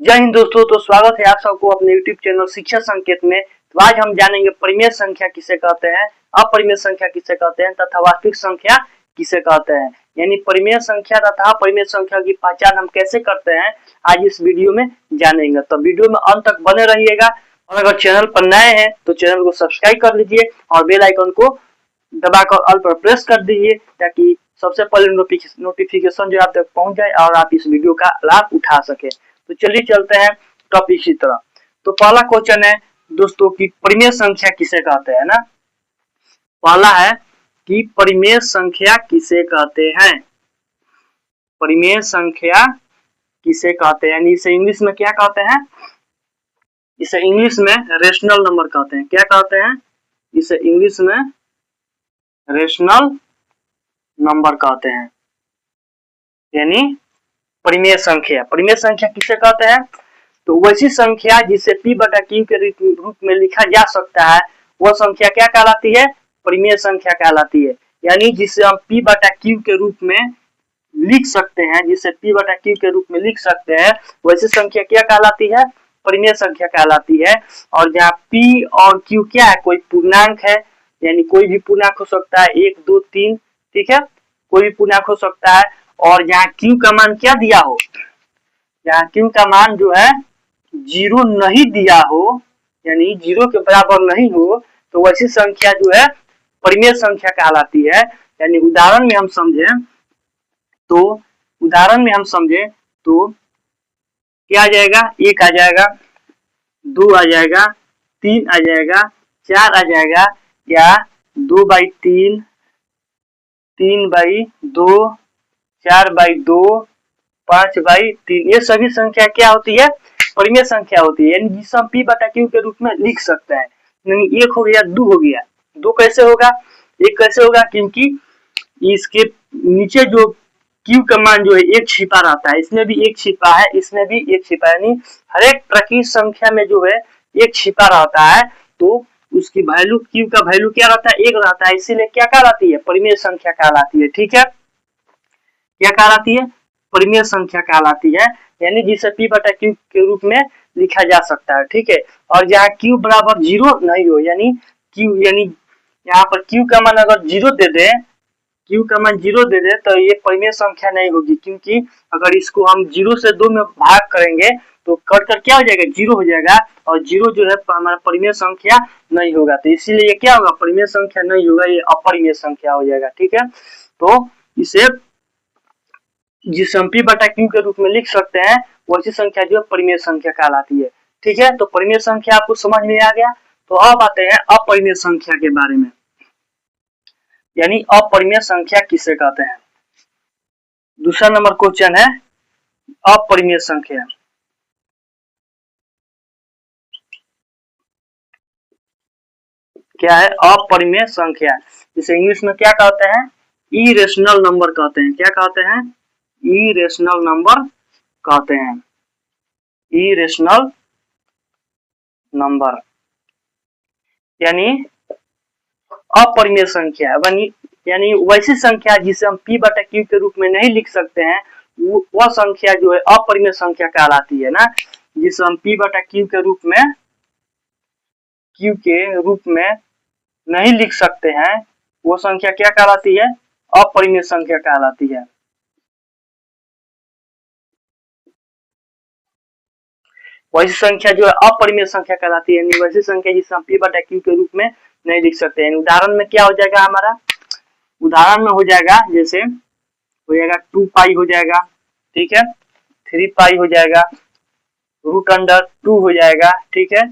जय हिंद दोस्तों। तो स्वागत है आप सबको अपने YouTube चैनल शिक्षा संकेत में। तो आज हम जानेंगे परिमेय संख्या किसे कहते हैं, अपरिमेय संख्या किसे कहते हैं तथा वास्तविक संख्या किसे कहते हैं। यानी परिमेय संख्या तथा अपरिमेय संख्या की पहचान हम कैसे करते हैं, आज इस वीडियो में जानेंगे। तो वीडियो में अंत तक बने रहिएगा और अगर चैनल पर नए हैं तो चैनल को सब्सक्राइब कर लीजिए और बेल आइकन को दबाकर ऑल पर प्रेस कर दीजिए ताकि सबसे पहले नोटिफिकेशन जो आप तक पहुंच जाए और आप इस वीडियो का लाभ उठा सके। तो चलिए चलते हैं टॉपिक की तरह। तो पहला क्वेश्चन है दोस्तों कि परिमेय संख्या किसे कहते हैं ना। पहला है कि परिमेय संख्या किसे कहते हैं, परिमेय संख्या किसे कहते हैं। यानी इसे इंग्लिश में क्या कहते हैं, इसे इंग्लिश में रेशनल नंबर कहते हैं। क्या कहते हैं, इसे इंग्लिश में रेशनल नंबर कहते हैं। यानी परिमेय संख्या, परिमेय संख्या किसे कहते हैं, तो वैसी संख्या जिसे p बटा q के रूप में लिखा जा सकता है वह संख्या क्या कहलाती है, परिमेय संख्या कहलाती है। यानी जिसे हम p बटा q के रूप में लिख सकते हैं, जिसे p बटा q के रूप में लिख सकते हैं वैसी संख्या क्या कहलाती है, परिमेय संख्या कहलाती है। और जहाँ p और q क्या है, कोई पूर्णांक है, यानी कोई भी पूर्णांक हो सकता है 1 2 3, ठीक है, कोई भी पूर्णांक हो सकता है। और जहाँ q का मान क्या दिया हो, जहाँ q का मान जो है 0 नहीं दिया हो, यानी 0 के बराबर नहीं हो, तो वैसी संख्या जो है परिमेय संख्या कहलाती है। यानी उदाहरण में हम समझे तो क्या आ जाएगा, 1 आ जाएगा, 2 आ जाएगा, 3 आ जाएगा, 4 आ जाएगा, या 2/3, 3/2, 4/2, 5/3, ये सभी संख्या क्या होती है, परिमेय संख्या होती है। यानी जिसे हम p बटा q के रूप में लिख सकते हैं। यानी 1 हो गया, 2 हो गया, 2 कैसे होगा, 1 कैसे होगा, क्योंकि इसके नीचे जो q का मान जो है 1 छिपा रहता है, इसमें भी 1 छिपा है, इसमें भी 1 छिपा है। यानी हर एक प्राकृतिक संख्या में जो है 1 छिपा रहता है, तो उसकी वैल्यू q का वैल्यू क्या रहता है, 1 रहता है। इसीलिए क्या कहलाती है, परिमेय संख्या कहलाती है। ठीक है, क्या कहलाती है, परिमेय संख्या कहलाती है। यानी जिसे p बटा q के रूप में लिखा जा सकता है। ठीक है, और जहाँ q बराबर 0 नहीं हो, यानी यहाँ पर q का मान अगर 0 दे दे, q का मान 0 दे दे तो ये परिमेय संख्या नहीं होगी, क्योंकि अगर इसको हम 0 से 2 में भाग करेंगे तो कट क्या हो जाएगा, 0 हो जाएगा, और 0 जो है हमारा परिमेय संख्या नहीं होगा। तो इसीलिए ये क्या होगा, परिमेय संख्या नहीं होगा, ये अपरिमेय संख्या हो जाएगा। ठीक है, तो इसे जिसे हम p बटा q के रूप में लिख सकते हैं वैसी संख्या जो है परिमेय संख्या कहलाती है। ठीक है, तो परिमेय संख्या आपको समझ में आ गया। तो अब आते हैं अपरिमेय संख्या के बारे में। यानी अपरिमेय संख्या किसे कहते हैं। दूसरा नंबर क्वेश्चन है अपरिमेय संख्या। क्या है अपरिमेय संख्या, जिसे इंग्लिश में क्या कहते हैं, इरेशनल नंबर कहते हैं। क्या कहते हैं, इरेशनल नंबर कहते हैं, इरेशनल नंबर। यानी अपरिमेय संख्या यानी वैसी संख्या जिसे हम p बटा q के रूप में नहीं लिख सकते हैं, वह संख्या जो है अपरिमेय संख्या कहलाती है ना। जिसे हम p बटा q के रूप में नहीं लिख सकते हैं वो संख्या क्या कहलाती है, अपरिमेय संख्या कहलाती है। वैसी संख्या जो है अपरिमेय संख्या कहलाती है। यानी वैसी संख्या जिसे हम p बटा q के रूप में नहीं लिख सकते हैं। उदाहरण में क्या हो जाएगा हमारा, उदाहरण में हो जाएगा, जैसे हो जाएगा 2 पाई हो जाएगा, ठीक है, 3 पाई हो जाएगा, √2 हो जाएगा। ठीक है,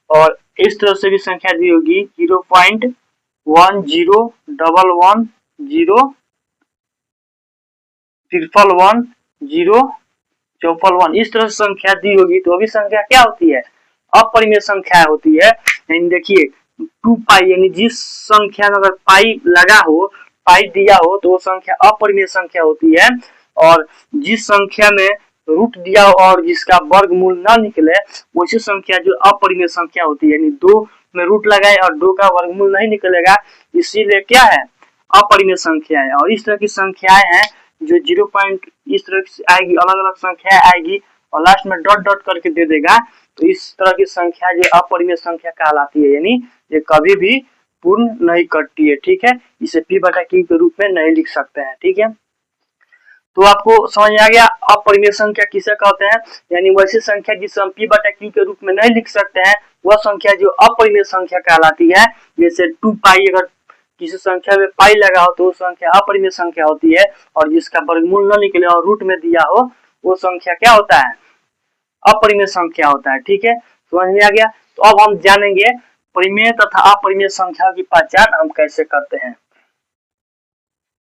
और इस तरह से भी संख्या दी होगी 0.101110 111 इस तरह से संख्या दी होगी, तो अभी संख्या क्या होती है, अपरिमेय संख्या होती है। यानी देखिए 2 पाई, यानी जिस संख्या में अगर पाई लगा हो, पाई दिया हो, तो वो संख्या अपरिमेय संख्या होती है। और जिस संख्या में रूट दिया हो और जिसका वर्गमूल ना निकले वैसी संख्या जो अपरिमेय संख्या होती है। यानी 2 में रूट लगाए और 2 का वर्गमूल नहीं निकलेगा, इसीलिए क्या है, अपरिमेय संख्या है। और इस तरह की संख्याएं हैं जो 0 पॉइंट इस तरह से आएगी, अलग अलग संख्या आएगी और लास्ट में डॉट डॉट करके दे देगा, तो इस तरह की संख्या जो अपरिमेय संख्या कहलाती है, यानी ये कभी भी पूर्ण नहीं करती है। ठीक है, इसे p बटा q के रूप में नहीं लिख सकते हैं। ठीक है, तो आपको समझ आ गया अपरिमेय संख्या किसे कहते हैं, यानी वैसी संख्या जिसे हम p बटा q के रूप में नहीं लिख सकते हैं वह संख्या जो अपरिमेय संख्या कहलाती है। जैसे 2 पाई, अगर किसी संख्या में पाई लगा हो तो वो संख्या अपरिमेय संख्या होती है, और जिसका वर्गमूल न निकले और रूट में दिया हो वो संख्या क्या होता है, अपरिमेय संख्या होता है। ठीक है, समझ में आ गया। तो अब हम जानेंगे परिमेय तथा अपरिमेय संख्या की पहचान हम कैसे करते हैं।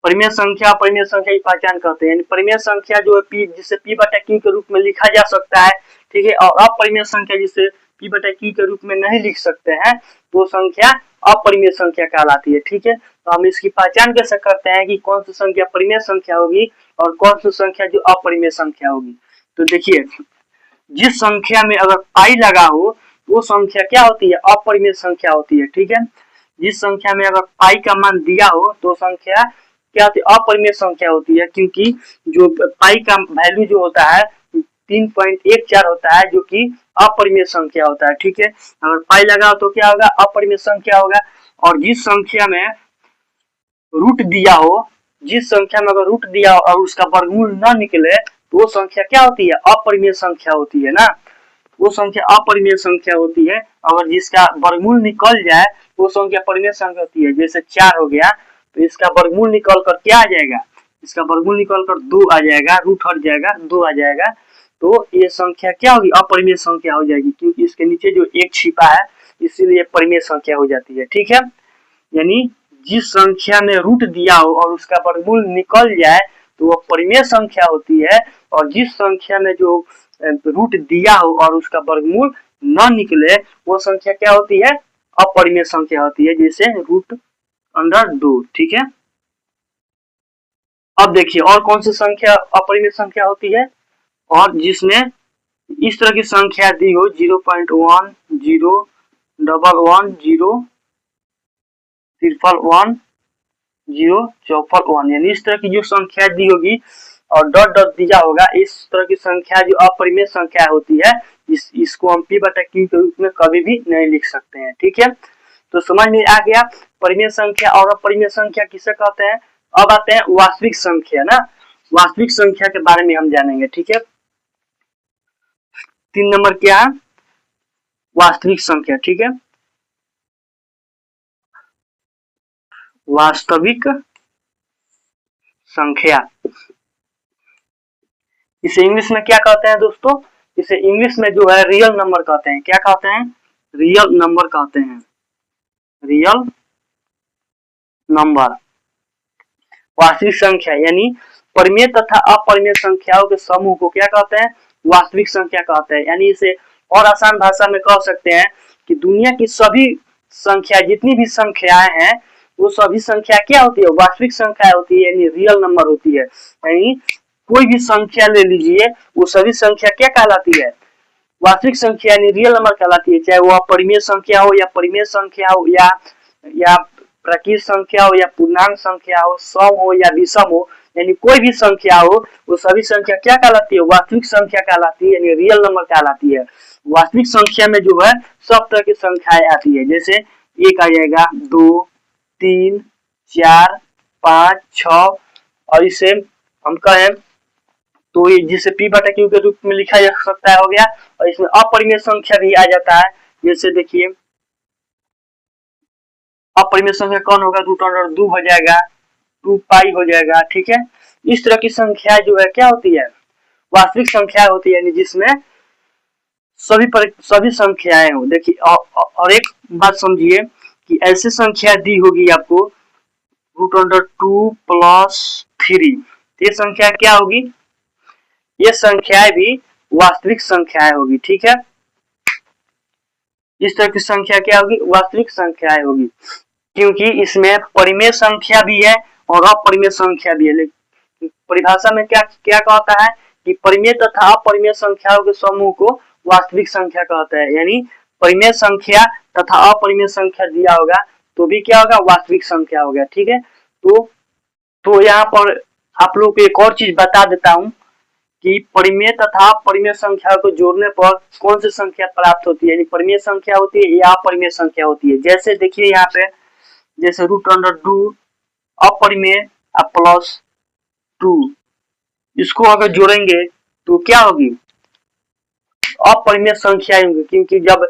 परिमेय संख्या अपरिमेय संख्या की पहचान करते हैं, परिमेय संख्या जो है p जिसे p बटा q के रूप में लिखा जा सकता है। ठीक है, और अपरिमेय संख्या जिसे p बटा q के रूप में नहीं लिख सकते हैं तो संख्या अपरिमेय संख्या कहलाती है। ठीक है, तो हम इसकी पहचान कैसे करते हैं कि कौन सी संख्या परिमेय संख्या होगी और कौन सी संख्या जो अपरिमेय संख्या होगी। तो देखिए, जिस संख्या में अगर पाई लगा हो वो संख्या क्या होती है, अपरिमेय संख्या होती है। ठीक है, जिस संख्या में अगर पाई का मान दिया हो तो संख्या क्या होती है, अपरिमेय संख्या होती है, क्योंकि जो पाई का वैल्यू जो होता है 3.14 होता है, जो कि अपरिमेय संख्या होता है। ठीक है, अगर पाई लगा तो क्या होगा, अपरिमेय संख्या होगा। और जिस संख्या में रूट दिया हो, जिस संख्या में अगर रूट दिया हो और उसका वर्गमूल न निकले तो वो संख्या क्या होती है, अपरिमेय संख्या होती है ना, वो संख्या अपरिमेय संख्या होती है। अगर जिसका वर्गमूल निकल जाए वो संख्या परिमेय संख्या होती है। जैसे 4 हो गया तो इसका वर्गमूल निकल कर क्या आ जाएगा, इसका वर्गमूल निकल कर 2 आ जाएगा, रूट हट जाएगा, 2 आ जाएगा, तो ये संख्या क्या होगी, अपरिमेय संख्या हो जाएगी, क्योंकि इसके नीचे जो 1 छिपा है इसीलिए परिमेय संख्या हो जाती है। ठीक है, यानी जिस संख्या में रूट दिया हो और उसका वर्गमूल निकल जाए तो वह परिमेय संख्या होती है, और जिस संख्या में जो रूट दिया हो और उसका वर्गमूल न निकले वो संख्या क्या होती है, अपरिमेय संख्या होती है, जैसे रूट अंडर 2। ठीक है, अब देखिए और कौन सी संख्या अपरिमेय संख्या होती है, और जिसमें इस तरह की संख्या दी हो 0.1 0 11 0 1 0 1, यानी इस तरह की जो संख्या दी होगी और डॉट डॉट दिया होगा, इस तरह की संख्या जो अपरिमेय संख्या होती है इसको हम p बटा q के रूप में कभी भी नहीं लिख सकते हैं। ठीक है, तो समझ में आ गया परिमेय संख्या और अपरिमेय संख्या किसे कहते हैं। अब आते हैं वास्तविक संख्या ना, वास्तविक संख्या के बारे में हम जानेंगे। ठीक है, 3 नंबर क्या है, वास्तविक संख्या। ठीक है, वास्तविक संख्या इसे इंग्लिश में क्या कहते हैं दोस्तों, इसे इंग्लिश में जो है रियल नंबर कहते हैं। क्या कहते हैं, रियल नंबर कहते हैं, रियल नंबर। वास्तविक संख्या यानी परिमेय तथा अपरिमेय संख्याओं के समूह को क्या कहते हैं, वास्तविक संख्या कहते हैं। यानी इसे और आसान भाषा में कह सकते हैं कि दुनिया की सभी संख्या, जितनी भी संख्याएं हैं वो सभी संख्या क्या होती है, वास्तविक संख्या होती है, यानी रियल नंबर होती है। यानी कोई भी संख्या ले लीजिए वो सभी संख्या क्या कहलाती है, वास्तविक संख्या यानी रियल नंबर कहलाती है, चाहे वो अपरिमेय संख्या हो या परिमेय संख्या हो या प्रकृत संख्या हो या पूर्णांक संख्या हो, सम हो या विषम हो, यानी कोई भी संख्या हो वो सभी संख्या क्या कहलाती है, वास्तविक संख्या कहलाती है, यानी रियल नंबर कहलाती है। वास्तविक संख्या में जो है सब तरह की संख्याएं आती है, जैसे 1 आ जाएगा, 2 3 4 5 6, और इसे हम कहें तो ये जिसे p बटा q के रूप में लिखा जा सकता है, हो गया। और इसमें अपरिमेय संख्या भी आ जाता है, जैसे देखिए अपरिमेय संख्या कौन होगा, रूट अंडर 2 हो जाएगा, 2 पाई हो जाएगा। ठीक है, इस तरह की संख्या जो है क्या होती है, वास्तविक संख्या होती है, यानी जिसमें सभी संख्याएं हो। देखिए और एक बात समझिए कि ऐसी संख्या दी होगी आपको रूट अंडर 2 + 3, ये संख्या क्या होगी, ये संख्याएं भी वास्तविक संख्याएं होगी। ठीक है, इस तरह की संख्या क्या होगी, वास्तविक संख्याएं होगी, क्योंकि इसमें परिमेय संख्या भी है और अपरिमेय संख्या भी है। लेकिन परिभाषा में क्या क्या कहता है कि परिमेय तथा अपरिमेय संख्याओं के समूह को वास्तविक संख्या कहता है। यानी परिमेय संख्या तथा अपरिमेय संख्या दिया होगा तो भी क्या होगा, वास्तविक संख्या हो गया। ठीक है, तो यहाँ पर आप लोग को एक और चीज बता देता हूँ कि परिमेय तथा परिमेय संख्या को जोड़ने पर कौन सी संख्या प्राप्त होती है, यानी परिमेय संख्या होती है या अपरिमेय संख्या होती है। जैसे देखिए यहाँ पे जैसे √2 अपरिमेय प्लस 2, इसको अगर जोड़ेंगे तो क्या होगी, अपरिमेय संख्या होगी, क्योंकि जब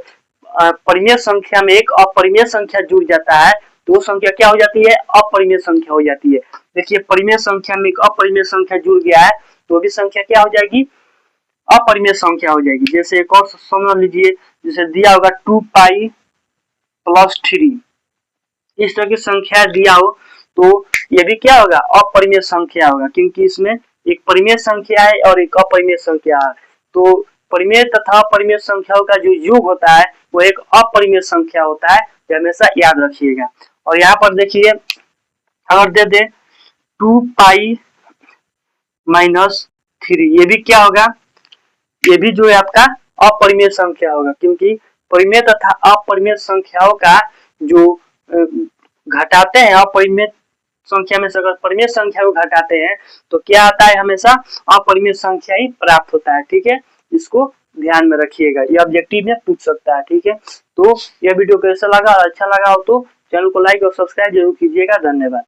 परिमेय संख्या में एक अपरिमेय संख्या जुड़ जाता है तो वो संख्या क्या हो जाती है, अपरिमेय संख्या हो जाती है। देखिए परिमेय संख्या में एक अपरिमेय संख्या जुड़ गया है तो भी संख्या क्या हो जाएगी, अपरिमेय संख्या हो जाएगी। जैसे एक और समझ लीजिए, जैसे दिया होगा 2π + 3, इस तरह की संख्या दिया हो तो ये भी क्या होगा, अपरिमेय संख्या होगा, क्योंकि इसमें एक परिमेय संख्या है और एक अपरिमेय संख्या है। तो परिमेय तथा अपरिमेय संख्याओं का जो योग होता है वो एक अपरिमेय संख्या होता है, ये हमेशा याद रखिएगा। और यहाँ पर देखिए अगर दे दे 2π - 3, ये भी क्या होगा, ये भी जो है आपका अपरिमेय संख्या होगा, क्योंकि परिमेय तथा अपरिमेय संख्याओं का जो घटाते हैं, अपरिमेय संख्या में से अगर परिमेय संख्या को घटाते हैं तो क्या आता है, हमेशा अपरिमेय संख्या ही प्राप्त होता है। ठीक है, इसको ध्यान में रखिएगा, ये ऑब्जेक्टिव में पूछ सकता है। ठीक है, तो यह वीडियो कैसा लगा, अच्छा लगा हो तो चैनल को लाइक और सब्सक्राइब जरूर कीजिएगा। धन्यवाद।